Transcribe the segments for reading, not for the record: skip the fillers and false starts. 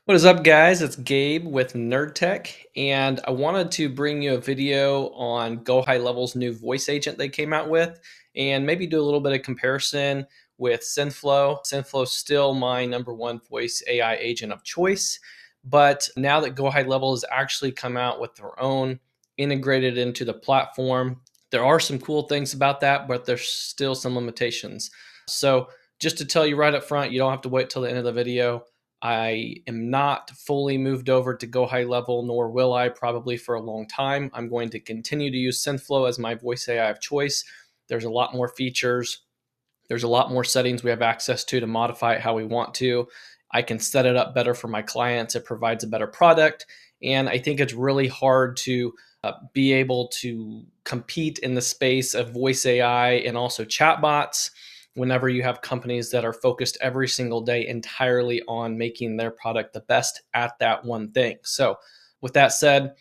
What is up, guys? It's Gabe with Nerd Tech, and I wanted to bring you a video on Go High Level's new voice agent they came out with, and maybe do a little bit of comparison with SynthFlow. SynthFlow is still my number one voice AI agent of choice, but now that Go High Level has actually come out with their own, integrated into the platform, there are some cool things about that, but there's still some limitations. So, just to tell you right up front, you don't have to wait till the end of the video. I am not fully moved over to Go High Level, nor will I probably for a long time. I'm going to continue to use SynthFlow as my voice AI of choice. There's a lot more features. There's a lot more settings we have access to modify it how we want to. I can set it up better for my clients. It provides a better product. And I think it's really hard to be able to compete in the space of voice AI and also chatbots whenever you have companies that are focused every single day entirely on making their product the best at that one thing. So, with that said,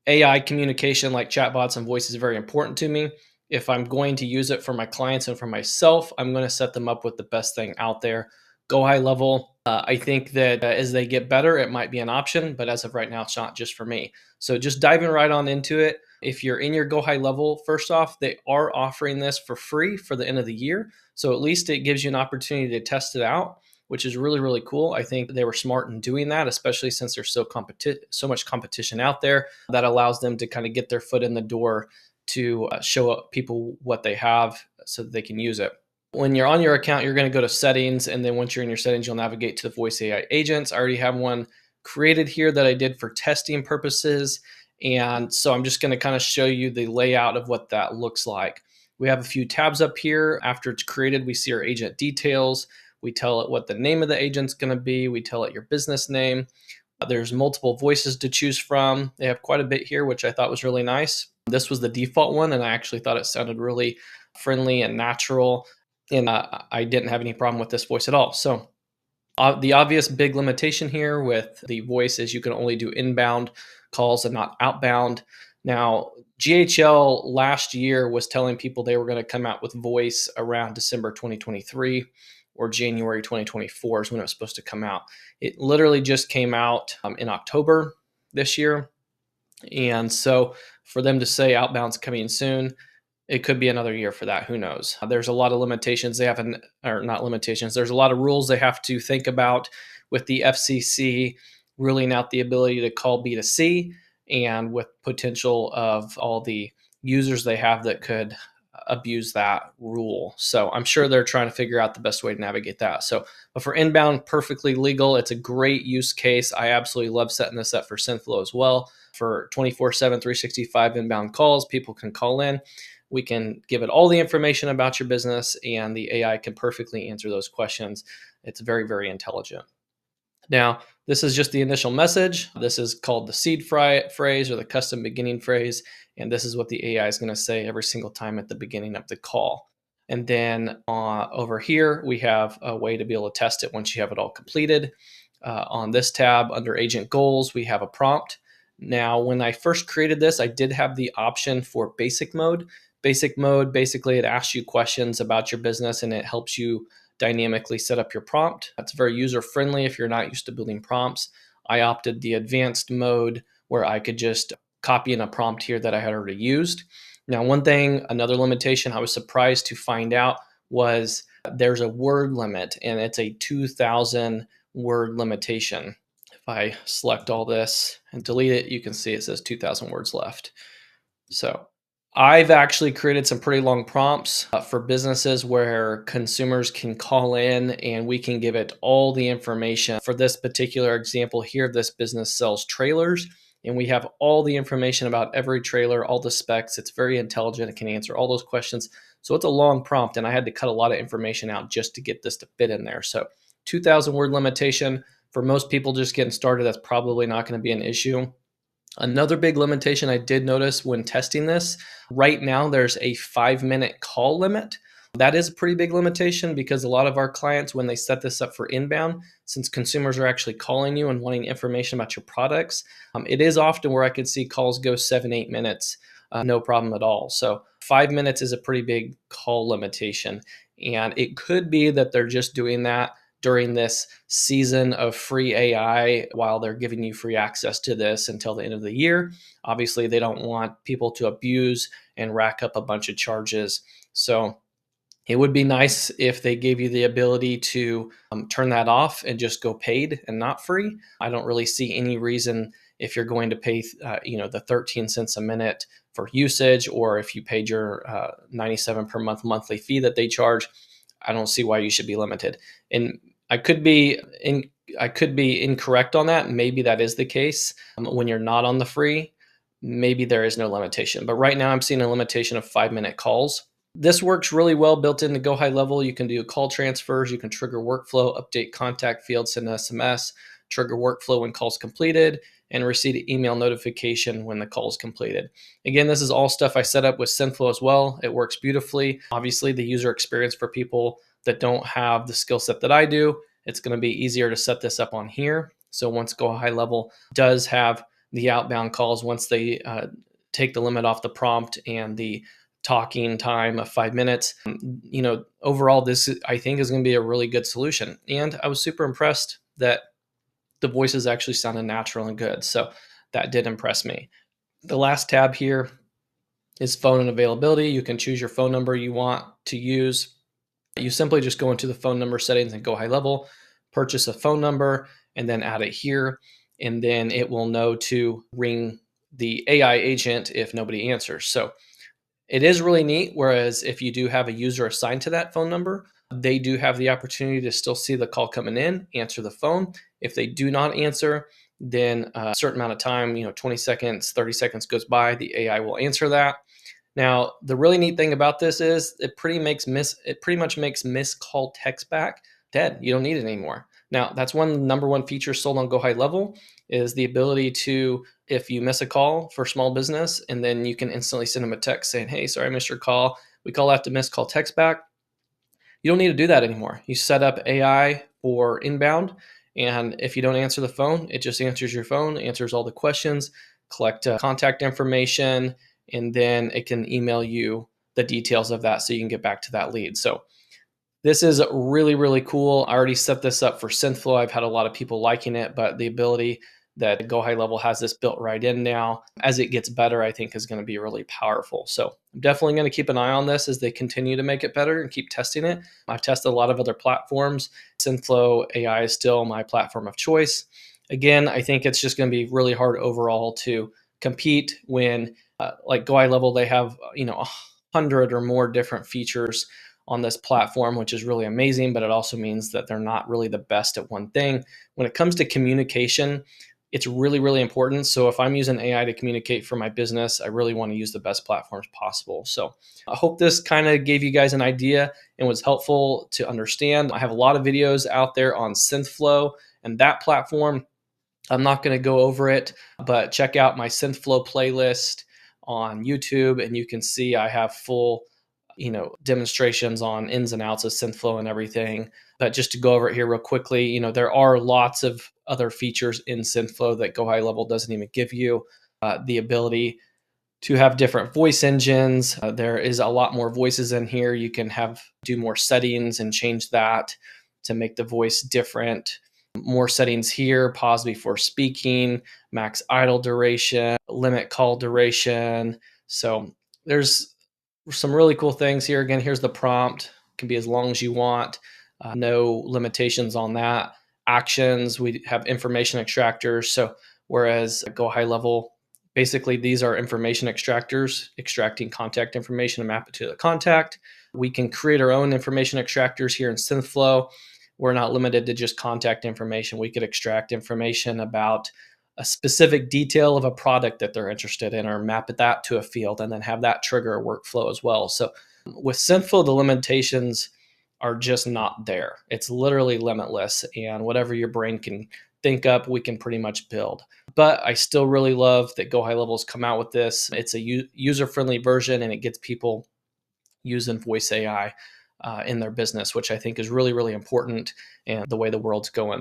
AI communication like chatbots and voice is very important to me. If I'm going to use it for my clients and for myself, I'm going to set them up with the best thing out there. Go High Level. I think that as they get better, it might be an option, but as of right now, it's not just for me. So just diving right on into it. If you're in your Go High Level, first off, they are offering this for free for the end of the year. So at least it gives you an opportunity to test it out, which is really, really cool. I think they were smart in doing that, especially since there's so much competition out there that allows them to kind of get their foot in the door to show up people what they have so that they can use it. When you're on your account, you're going to go to settings. And then once you're in your settings, you'll navigate to the voice AI agents. I already have one created here that I did for testing purposes. And so I'm just going to kind of show you the layout of what that looks like. We have a few tabs up here. After it's created, we see our agent details. We tell it what the name of the agent's going to be. We tell it your business name. There's multiple voices to choose from. They have quite a bit here, which I thought was really nice. This was the default one, and I actually thought it sounded really friendly and natural. And I didn't have any problem with this voice at all. So the obvious big limitation here with the voice is you can only do inbound calls and not outbound. Now, GHL last year was telling people they were going to come out with voice around December 2023 or January 2024 is when it was supposed to come out. It literally just came out in October this year. And so for them to say outbound's coming soon, it could be another year for that. Who knows? There's a lot of limitations they have, or not limitations. There's a lot of rules they have to think about with the FCC ruling out the ability to call B2C, and with potential of all the users they have that could abuse that rule. So I'm sure they're trying to figure out the best way to navigate that. So, but for inbound, perfectly legal. It's a great use case. I absolutely love setting this up for SynthFlow as well. For 24/7, 365 inbound calls, people can call in. We can give it all the information about your business, and the AI can perfectly answer those questions. It's very, very intelligent. Now, this is just the initial message. This is called the seed phrase or the custom beginning phrase. And this is what the AI is going to say every single time at the beginning of the call. And then over here, we have a way to be able to test it once you have it all completed. On this tab under agent goals, we have a prompt. Now, when I first created this, I did have the option for basic mode. Basic mode, basically, it asks you questions about your business and it helps you dynamically set up your prompt. That's very user friendly if you're not used to building prompts. I opted the advanced mode where I could just copy in a prompt here that I had already used. Now, another limitation I was surprised to find out was there's a word limit, and it's a 2,000 word limitation. If I select all this and delete it, you can see it says 2,000 words left. So I've actually created some pretty long prompts for businesses where consumers can call in and we can give it all the information. For this particular example here, this business sells trailers, and we have all the information about every trailer, all the specs. It's very intelligent. It can answer all those questions. So it's a long prompt, and I had to cut a lot of information out just to get this to fit in there. So 2,000 word limitation for most people just getting started, that's probably not going to be an issue. Another big limitation I did notice when testing this, right now there's a 5-minute call limit. That is a pretty big limitation because a lot of our clients, when they set this up for inbound, since consumers are actually calling you and wanting information about your products, it is often where I could see calls go 7-8 minutes, no problem at all. So 5 minutes is a pretty big call limitation. And it could be that they're just doing that during this season of free AI while they're giving you free access to this until the end of the year. Obviously, they don't want people to abuse and rack up a bunch of charges. So it would be nice if they gave you the ability to turn that off and just go paid and not free. I don't really see any reason if you're going to pay, the 13 cents a minute for usage, or if you paid your 97 per month monthly fee that they charge. I don't see why you should be limited. And I could be incorrect on that. Maybe that is the case when you're not on the free. Maybe there is no limitation. But right now, I'm seeing a limitation of 5-minute calls. This works really well built into Go High Level. You can do call transfers, you can trigger workflow, update contact fields, send an SMS, trigger workflow when calls completed, and receive email notification when the call is completed. Again, this is all stuff I set up with SynthFlow as well. It works beautifully. Obviously, the user experience for people that don't have the skill set that I do, it's going to be easier to set this up on here. So once Go High Level does have the outbound calls, once they take the limit off the prompt and the talking time of 5 minutes, overall, this I think is going to be a really good solution. And I was super impressed that the voices actually sounded natural and good. So that did impress me. The last tab here is phone and availability. You can choose your phone number you want to use. You simply just go into the phone number settings and Go High Level, purchase a phone number, and then add it here. And then it will know to ring the AI agent if nobody answers. So it is really neat. Whereas if you do have a user assigned to that phone number, they do have the opportunity to still see the call coming in, answer the phone. If they do not answer, then a certain amount of time, 20 seconds, 30 seconds goes by, the AI will answer that. Now, the really neat thing about this is it pretty much makes missed call text back dead. You don't need it anymore. Now, that's one number one feature sold on Go High Level is the ability to, if you miss a call for small business, and then you can instantly send them a text saying, "Hey, sorry, I missed your call." We call that the missed call text back. You don't need to do that anymore. You set up AI for inbound, and if you don't answer the phone, it just answers your phone, answers all the questions, collect contact information, and then it can email you the details of that so you can get back to that lead. So this is really, really cool. I already set this up for SynthFlow. I've had a lot of people liking it, but the ability that Go High Level has this built right in now, as it gets better, I think is going to be really powerful. So I'm definitely going to keep an eye on this as they continue to make it better and keep testing it. I've tested a lot of other platforms. SynthFlow AI is still my platform of choice. Again, I think it's just going to be really hard overall to compete when, like Go High Level, they have 100 or more different features on this platform, which is really amazing, but it also means that they're not really the best at one thing. When it comes to communication, it's really, really important. So if I'm using AI to communicate for my business, I really want to use the best platforms possible. So I hope this kind of gave you guys an idea and was helpful to understand. I have a lot of videos out there on SynthFlow and that platform. I'm not going to go over it, but check out my SynthFlow playlist on YouTube, and you can see I have full demonstrations on ins and outs of SynthFlow and everything. But just to go over it here real quickly, there are lots of other features in SynthFlow that Go High Level doesn't even give you. The ability to have different voice engines. There is a lot more voices in here. You can do more settings and change that to make the voice different. More settings here: pause before speaking, max idle duration, limit call duration. So there's some really cool things here. Again, here's the prompt. It can be as long as you want. No limitations on that. Actions, we have information extractors. So whereas Go High Level, basically these are information extractors, extracting contact information and map it to the contact. We can create our own information extractors here in SynthFlow. We're not limited to just contact information. We could extract information about a specific detail of a product that they're interested in, or map that to a field and then have that trigger a workflow as well. So with SynthFlow, the limitations are just not there. It's literally limitless, and whatever your brain can think up, we can pretty much build. But I still really love that Go High Level's come out with this. It's a user-friendly version, and it gets people using voice AI in their business, which I think is really, really important and the way the world's going.